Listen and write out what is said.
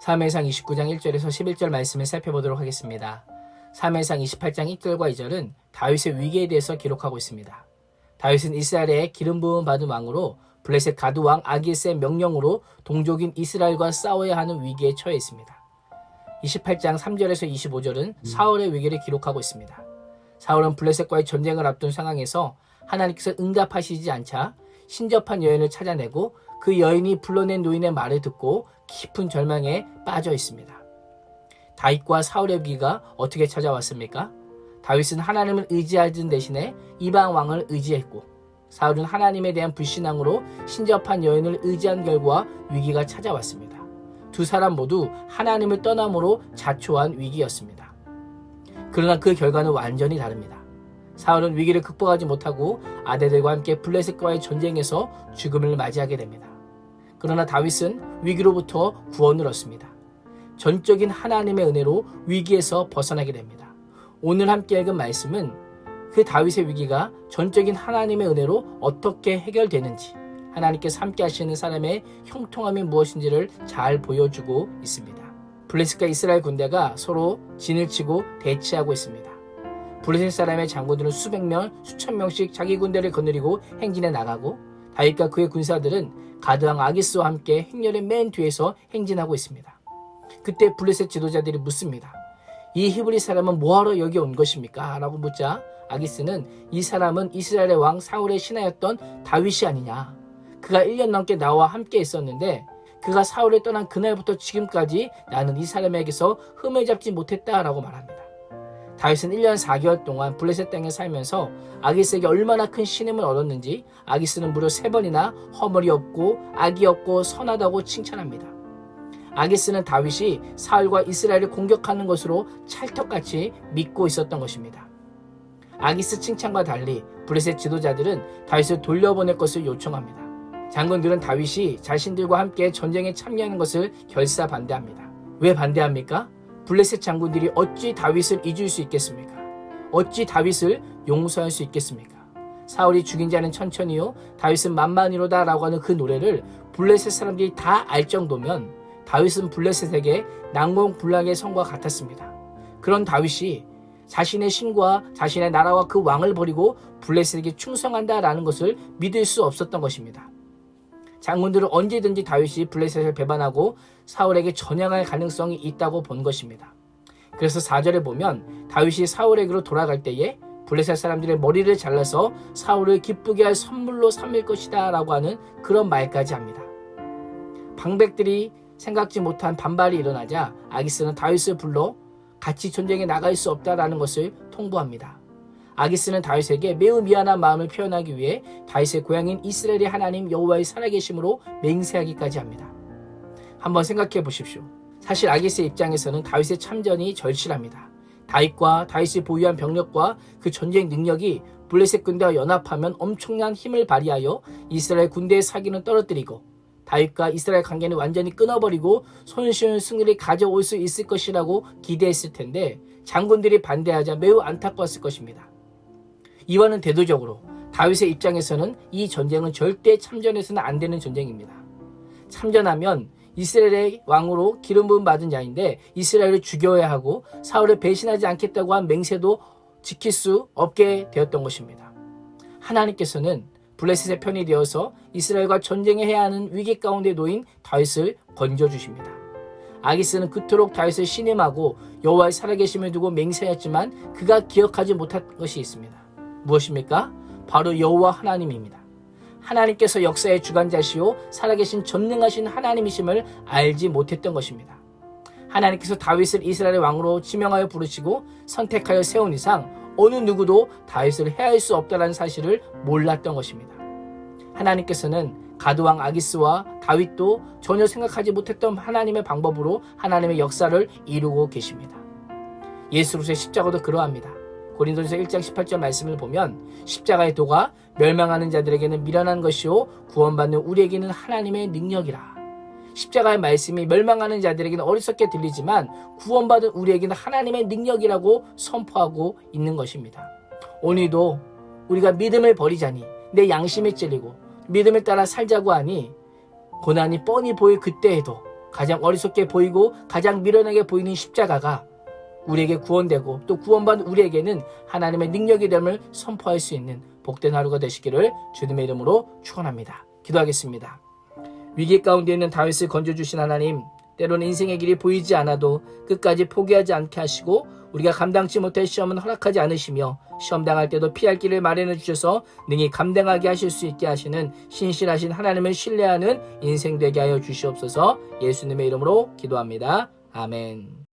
사무엘상 29장 1절에서 11절 말씀을 살펴보도록 하겠습니다. 사무엘상 28장 1절과 2절은 다윗의 위기에 대해서 기록하고 있습니다. 다윗은 이스라엘의 기름 부음 받은 왕으로 블레셋 가드 왕 아기스의 명령으로 동족인 이스라엘과 싸워야 하는 위기에 처해 있습니다. 28장 3절에서 25절은 사울의 위기를 기록하고 있습니다. 사울은 블레셋과의 전쟁을 앞둔 상황에서 하나님께서 응답하시지 않자 신접한 여인을 찾아내고 그 여인이 불러낸 노인의 말을 듣고 깊은 절망에 빠져 있습니다. 다윗과 사울의 위기가 어떻게 찾아왔습니까? 다윗은 하나님을 의지하던 대신에 이방 왕을 의지했고, 사울은 하나님에 대한 불신앙으로 신접한 여인을 의지한 결과 위기가 찾아왔습니다. 두 사람 모두 하나님을 떠남으로 자초한 위기였습니다. 그러나 그 결과는 완전히 다릅니다. 사울은 위기를 극복하지 못하고 아들들과 함께 블레셋과의 전쟁에서 죽음을 맞이하게 됩니다. 그러나 다윗은 위기로부터 구원을 얻습니다. 전적인 하나님의 은혜로 위기에서 벗어나게 됩니다. 오늘 함께 읽은 말씀은 그 다윗의 위기가 전적인 하나님의 은혜로 어떻게 해결되는지, 하나님께서 함께 하시는 사람의 형통함이 무엇인지를 잘 보여주고 있습니다. 블레셋과 이스라엘 군대가 서로 진을 치고 대치하고 있습니다. 블레셋 사람의 장군들은 수백 명, 수천 명씩 자기 군대를 거느리고 행진해 나가고, 다윗과 그의 군사들은 가드왕 아기스와 함께 행렬의 맨 뒤에서 행진하고 있습니다. 그때 블레셋 지도자들이 묻습니다. 이 히브리 사람은 뭐하러 여기 온 것입니까? 라고 묻자 아기스는 이 사람은 이스라엘의 왕 사울의 신하였던 다윗이 아니냐. 그가 1년 넘게 나와 함께 있었는데 그가 사울을 떠난 그날부터 지금까지 나는 이 사람에게서 흠을 잡지 못했다라고 말합니다. 다윗은 1년 4개월 동안 블레셋 땅에 살면서 아기스에게 얼마나 큰 신임을 얻었는지 아기스는 무려 3번이나 허물이 없고 악이 없고 선하다고 칭찬합니다. 아기스는 다윗이 사울과 이스라엘을 공격하는 것으로 찰떡같이 믿고 있었던 것입니다. 아기스 칭찬과 달리 블레셋 지도자들은 다윗을 돌려보낼 것을 요청합니다. 장군들은 다윗이 자신들과 함께 전쟁에 참여하는 것을 결사 반대합니다. 왜 반대합니까? 블레셋 장군들이 어찌 다윗을 잊을 수 있겠습니까? 어찌 다윗을 용서할 수 있겠습니까? 사울이 죽인 자는 천천히요 다윗은 만만히로다 라고 하는 그 노래를 블레셋 사람들이 다 알 정도면 다윗은 블레셋에게 난공불락의 성과 같았습니다. 그런 다윗이 자신의 신과 자신의 나라와 그 왕을 버리고 블레셋에게 충성한다라는 것을 믿을 수 없었던 것입니다. 장군들은 언제든지 다윗이 블레셋을 배반하고 사울에게 전향할 가능성이 있다고 본 것입니다. 그래서 4절에 보면 다윗이 사울에게로 돌아갈 때에 블레셋 사람들의 머리를 잘라서 사울을 기쁘게 할 선물로 삼을 것이다 라고 하는 그런 말까지 합니다. 방백들이 생각지 못한 반발이 일어나자 아기스는 다윗을 불러 같이 전쟁에 나갈 수 없다라는 것을 통보합니다. 아기스는 다윗에게 매우 미안한 마음을 표현하기 위해 다윗의 고향인 이스라엘의 하나님 여호와의 살아계심으로 맹세하기까지 합니다. 한번 생각해 보십시오. 사실 아기스의 입장에서는 다윗의 참전이 절실합니다. 다윗과 다윗이 보유한 병력과 그 전쟁 능력이 블레셋 군대와 연합하면 엄청난 힘을 발휘하여 이스라엘 군대의 사기는 떨어뜨리고 다윗과 이스라엘 관계는 완전히 끊어버리고 손쉬운 승리를 가져올 수 있을 것이라고 기대했을 텐데 장군들이 반대하자 매우 안타까웠을 것입니다. 이와는 대조적으로 다윗의 입장에서는 이 전쟁은 절대 참전해서는 안 되는 전쟁입니다. 참전하면 이스라엘의 왕으로 기름 부음 받은 자인데 이스라엘을 죽여야 하고 사울을 배신하지 않겠다고 한 맹세도 지킬 수 없게 되었던 것입니다. 하나님께서는 블레셋의 편이 되어서 이스라엘과 전쟁해야 하는 위기 가운데 놓인 다윗을 건져주십니다. 아기스는 그토록 다윗을 신임하고 여호와의 살아계심을 두고 맹세했지만 그가 기억하지 못한 것이 있습니다. 무엇입니까? 바로 여호와 하나님입니다. 하나님께서 역사의 주관자시오 살아계신 전능하신 하나님이심을 알지 못했던 것입니다. 하나님께서 다윗을 이스라엘의 왕으로 지명하여 부르시고 선택하여 세운 이상 어느 누구도 다윗을 해할 수 없다는 사실을 몰랐던 것입니다. 하나님께서는 가드왕 아기스와 다윗도 전혀 생각하지 못했던 하나님의 방법으로 하나님의 역사를 이루고 계십니다. 예수로서의 십자가도 그러합니다. 고린도전서 1장 18절 말씀을 보면 십자가의 도가 멸망하는 자들에게는 미련한 것이요 구원받는 우리에게는 하나님의 능력이라. 십자가의 말씀이 멸망하는 자들에게는 어리석게 들리지만 구원받은 우리에게는 하나님의 능력이라고 선포하고 있는 것입니다. 오늘도 우리가 믿음을 버리자니 내 양심에 찔리고 믿음을 따라 살자고 하니 고난이 뻔히 보일 그때에도 가장 어리석게 보이고 가장 미련하게 보이는 십자가가 우리에게 구원되고 또 구원받은 우리에게는 하나님의 능력이 됨을 선포할 수 있는 복된 하루가 되시기를 주님의 이름으로 축원합니다. 기도하겠습니다. 위기 가운데 있는 다윗을 건져주신 하나님, 때로는 인생의 길이 보이지 않아도 끝까지 포기하지 않게 하시고 우리가 감당치 못할 시험은 허락하지 않으시며 시험 당할 때도 피할 길을 마련해 주셔서 능히 감당하게 하실 수 있게 하시는 신실하신 하나님을 신뢰하는 인생 되게 하여 주시옵소서. 예수님의 이름으로 기도합니다. 아멘.